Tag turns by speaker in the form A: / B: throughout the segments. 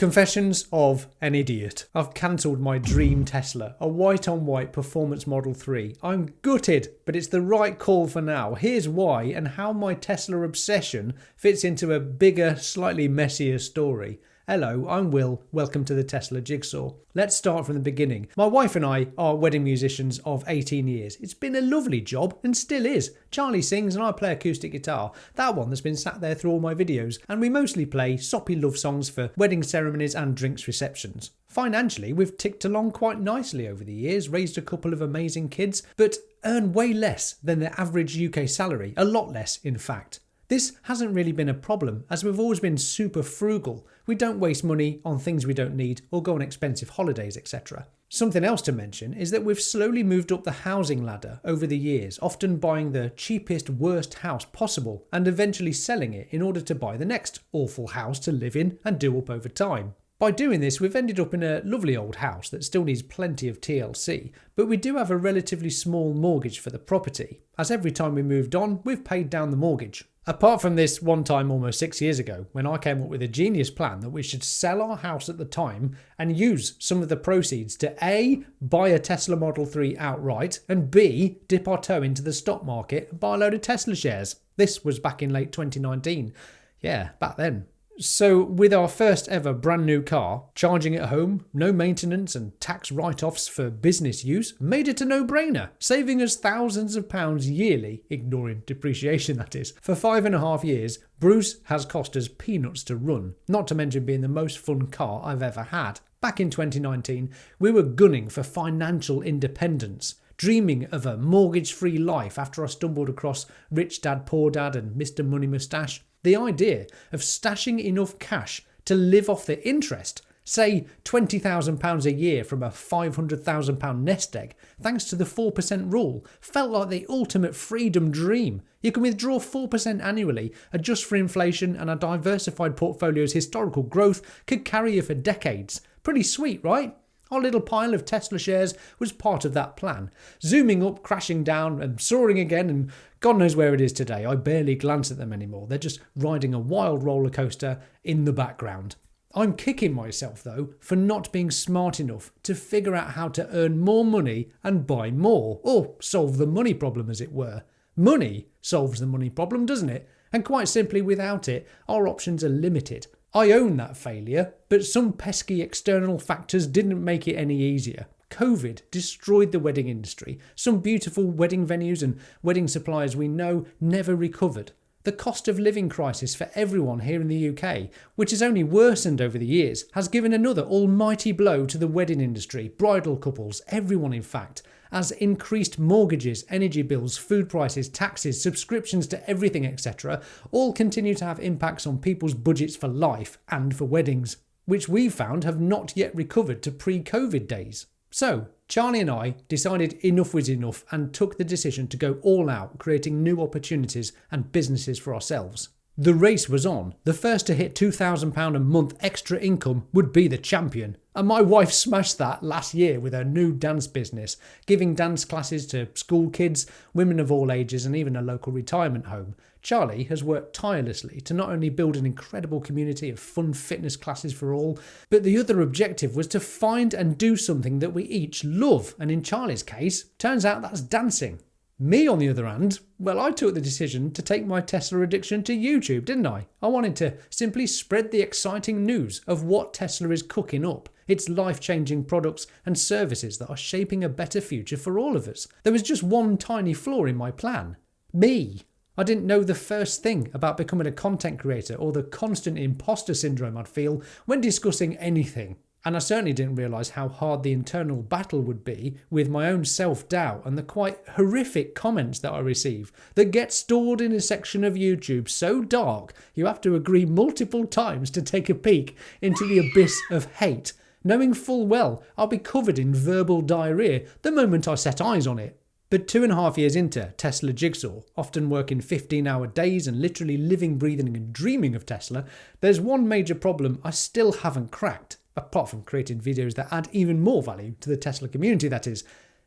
A: Confessions of an idiot. I've cancelled my dream Tesla, a white-on-white performance Model 3. I'm gutted, but it's the right call for now. Here's why and how my Tesla obsession fits into a bigger, slightly messier story. Hello, I'm Will. Welcome to the Tesla Jigsaw. Let's start from the beginning. My wife and I are wedding musicians of 18 years. It's been a lovely job and still is. Charlie sings and I play acoustic guitar. That one that's been sat there through all my videos. And we mostly play soppy love songs for wedding ceremonies and drinks receptions. Financially, we've ticked along quite nicely over the years, raised a couple of amazing kids, but earn way less than the average UK salary. A lot less, in fact. This hasn't really been a problem, as we've always been super frugal. We don't waste money on things we don't need or go on expensive holidays, etc. Something else to mention is that we've slowly moved up the housing ladder over the years, often buying the cheapest, worst house possible and eventually selling it in order to buy the next awful house to live in and do up over time. By doing this, we've ended up in a lovely old house that still needs plenty of TLC, but we do have a relatively small mortgage for the property, as every time we moved on, we've paid down the mortgage. Apart from this one time almost 6 years ago, when I came up with a genius plan that we should sell our house at the time and use some of the proceeds to A, buy a Tesla Model 3 outright, and B, dip our toe into the stock market and buy a load of Tesla shares. This was back in late 2019. Yeah, back then. So with our first ever brand new car, charging at home, no maintenance and tax write-offs for business use, made it a no-brainer, saving us thousands of pounds yearly, ignoring depreciation that is. For 5.5 years, Bruce has cost us peanuts to run, not to mention being the most fun car I've ever had. Back in 2019, we were gunning for financial independence, dreaming of a mortgage-free life after I stumbled across Rich Dad Poor Dad and Mr. Money Moustache. The idea of stashing enough cash to live off the interest, say £20,000 a year from a £500,000 nest egg, thanks to the 4% rule, felt like the ultimate freedom dream. You can withdraw 4% annually, adjust for inflation, and a diversified portfolio's historical growth could carry you for decades. Pretty sweet, right? Our little pile of Tesla shares was part of that plan. Zooming up, crashing down and soaring again, and God knows where it is today. I barely glance at them anymore. They're just riding a wild roller coaster in the background. I'm kicking myself though for not being smart enough to figure out how to earn more money and buy more, or solve the money problem as it were. Money solves the money problem, doesn't it? And quite simply, without it, our options are limited. I own that failure, but some pesky external factors didn't make it any easier. COVID destroyed the wedding industry. Some beautiful wedding venues and wedding suppliers we know never recovered. The cost of living crisis for everyone here in the UK, which has only worsened over the years, has given another almighty blow to the wedding industry, bridal couples, everyone in fact, as increased mortgages, energy bills, food prices, taxes, subscriptions to everything, etc. all continue to have impacts on people's budgets for life and for weddings, which we've found have not yet recovered to pre-COVID days. So, Charlie and I decided enough was enough and took the decision to go all out, creating new opportunities and businesses for ourselves. The race was on. The first to hit £2,000 a month extra income would be the champion. And my wife smashed that last year with her new dance business, giving dance classes to school kids, women of all ages, and even a local retirement home. Charlie has worked tirelessly to not only build an incredible community of fun fitness classes for all, but the other objective was to find and do something that we each love, and in Charlie's case, turns out that's dancing. Me, on the other hand, well, I took the decision to take my Tesla addiction to YouTube, didn't I? I wanted to simply spread the exciting news of what Tesla is cooking up, its life-changing products and services that are shaping a better future for all of us. There was just one tiny flaw in my plan. Me. I didn't know the first thing about becoming a content creator or the constant imposter syndrome I'd feel when discussing anything. And I certainly didn't realise how hard the internal battle would be with my own self-doubt and the quite horrific comments that I receive that get stored in a section of YouTube so dark you have to agree multiple times to take a peek into the abyss of hate, knowing full well I'll be covered in verbal diarrhea the moment I set eyes on it. But 2.5 years into Tesla Jigsaw, often working 15-hour days and literally living, breathing and dreaming of Tesla, there's one major problem I still haven't cracked. Apart from creating videos that add even more value to the Tesla community, that is.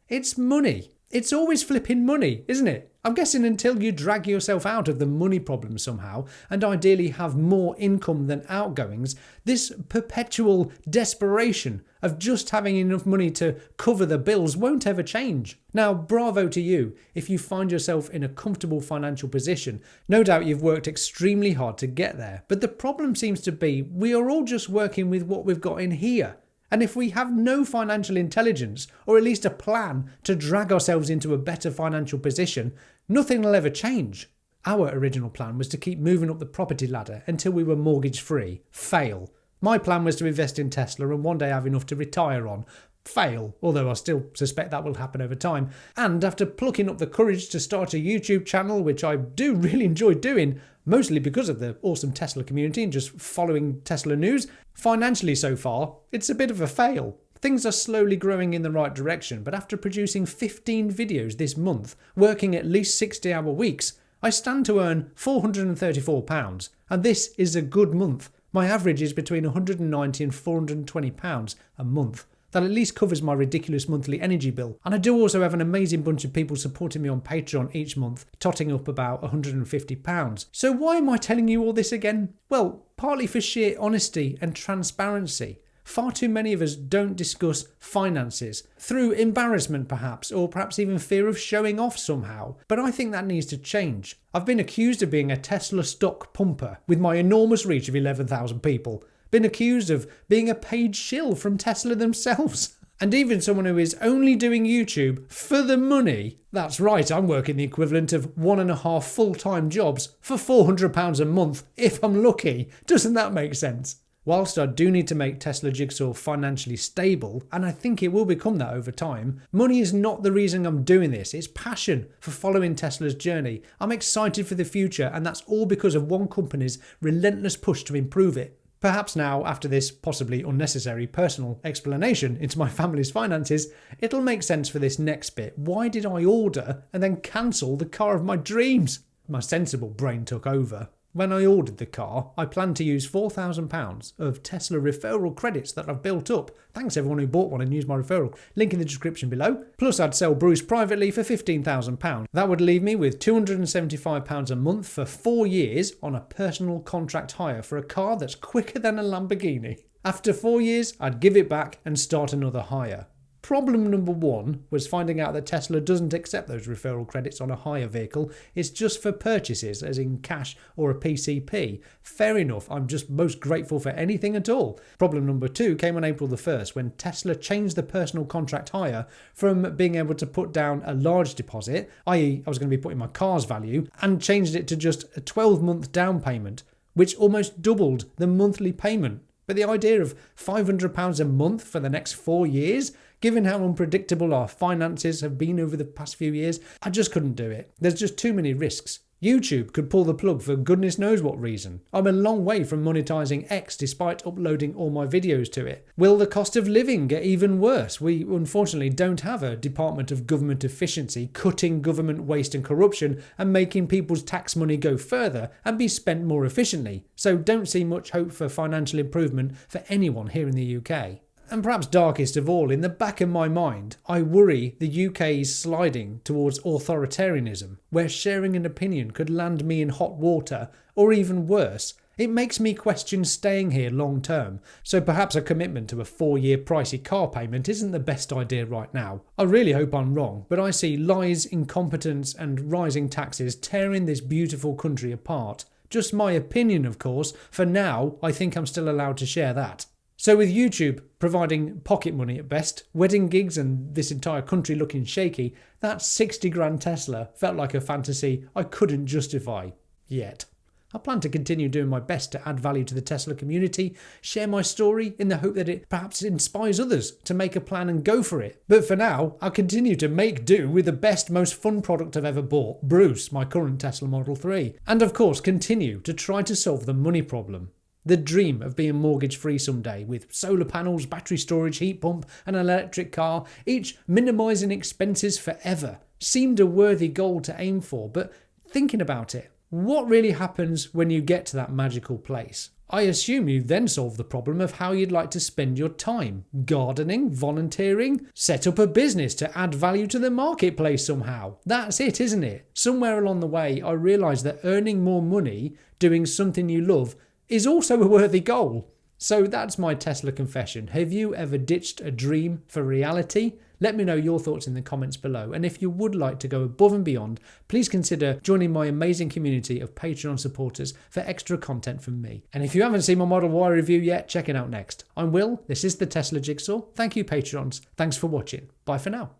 A: It's money. It's always flipping money, isn't it? I'm guessing until you drag yourself out of the money problem somehow, and ideally have more income than outgoings, this perpetual desperation of just having enough money to cover the bills won't ever change. Now, bravo to you if you find yourself in a comfortable financial position. No doubt you've worked extremely hard to get there, but the problem seems to be we are all just working with what we've got in here. And if we have no financial intelligence, or at least a plan to drag ourselves into a better financial position, nothing will ever change. Our original plan was to keep moving up the property ladder until we were mortgage free. Fail. My plan was to invest in Tesla and one day have enough to retire on. Fail, although I still suspect that will happen over time. And after plucking up the courage to start a YouTube channel, which I do really enjoy doing, mostly because of the awesome Tesla community and just following Tesla news, financially so far, it's a bit of a fail. Things are slowly growing in the right direction, but after producing 15 videos this month, working at least 60-hour weeks, I stand to earn £434, and this is a good month. My average is between £190 and £420 a month. That at least covers my ridiculous monthly energy bill. And I do also have an amazing bunch of people supporting me on Patreon each month, totting up about £150. So why am I telling you all this again? Well, partly for sheer honesty and transparency. Far too many of us don't discuss finances, through embarrassment perhaps, or perhaps even fear of showing off somehow. But I think that needs to change. I've been accused of being a Tesla stock pumper with my enormous reach of 11,000 people. Been accused of being a paid shill from Tesla themselves. And even someone who is only doing YouTube for the money. That's right, I'm working the equivalent of 1.5 full-time jobs for £400 a month, if I'm lucky. Doesn't that make sense? Whilst I do need to make Tesla Jigsaw financially stable, and I think it will become that over time, money is not the reason I'm doing this. It's passion for following Tesla's journey. I'm excited for the future, and that's all because of one company's relentless push to improve it. Perhaps now, after this possibly unnecessary personal explanation into my family's finances, it'll make sense for this next bit. Why did I order and then cancel the car of my dreams? My sensible brain took over. When I ordered the car, I planned to use £4,000 of Tesla referral credits that I've built up. Thanks everyone who bought one and used my referral. Link in the description below. Plus I'd sell Bruce privately for £15,000. That would leave me with £275 a month for 4 years on a personal contract hire for a car that's quicker than a Lamborghini. After 4 years, I'd give it back and start another hire. Problem number 1 was finding out that Tesla doesn't accept those referral credits on a hire vehicle. It's just for purchases, as in cash or a PCP. Fair enough, I'm just most grateful for anything at all. Problem number 2 came on April the 1st when Tesla changed the personal contract hire from being able to put down a large deposit, i.e. I was going to be putting my car's value, and changed it to just a 12-month down payment, which almost doubled the monthly payment. But the idea of £500 a month for the next 4 years, given how unpredictable our finances have been over the past few years, I just couldn't do it. There's just too many risks. YouTube could pull the plug for goodness knows what reason. I'm a long way from monetizing X despite uploading all my videos to it. Will the cost of living get even worse? We unfortunately don't have a Department of Government Efficiency cutting government waste and corruption and making people's tax money go further and be spent more efficiently. So don't see much hope for financial improvement for anyone here in the UK. And perhaps darkest of all, in the back of my mind, I worry the UK is sliding towards authoritarianism, where sharing an opinion could land me in hot water, or even worse. It makes me question staying here long term, so perhaps a commitment to a 4-year pricey car payment isn't the best idea right now. I really hope I'm wrong, but I see lies, incompetence and rising taxes tearing this beautiful country apart. Just my opinion, of course. For now, I think I'm still allowed to share that. So with YouTube providing pocket money at best, wedding gigs and this entire country looking shaky, that 60 grand Tesla felt like a fantasy I couldn't justify. Yet. I plan to continue doing my best to add value to the Tesla community, share my story in the hope that it perhaps inspires others to make a plan and go for it. But for now, I'll continue to make do with the best, most fun product I've ever bought, Bruce, my current Tesla Model 3. And of course, continue to try to solve the money problem. The dream of being mortgage-free someday with solar panels, battery storage, heat pump and an electric car, each minimising expenses forever, seemed a worthy goal to aim for. But thinking about it, what really happens when you get to that magical place? I assume you then solve the problem of how you'd like to spend your time. Gardening, volunteering, set up a business to add value to the marketplace somehow. That's it, isn't it? Somewhere along the way, I realised that earning more money doing something you love is also a worthy goal. So that's my Tesla confession. Have you ever ditched a dream for reality? Let me know your thoughts in the comments below. And if you would like to go above and beyond, please consider joining my amazing community of Patreon supporters for extra content from me. And if you haven't seen my Model Y review yet, check it out next. I'm Will. This is the Tesla Jigsaw. Thank you, Patrons. Thanks for watching. Bye for now.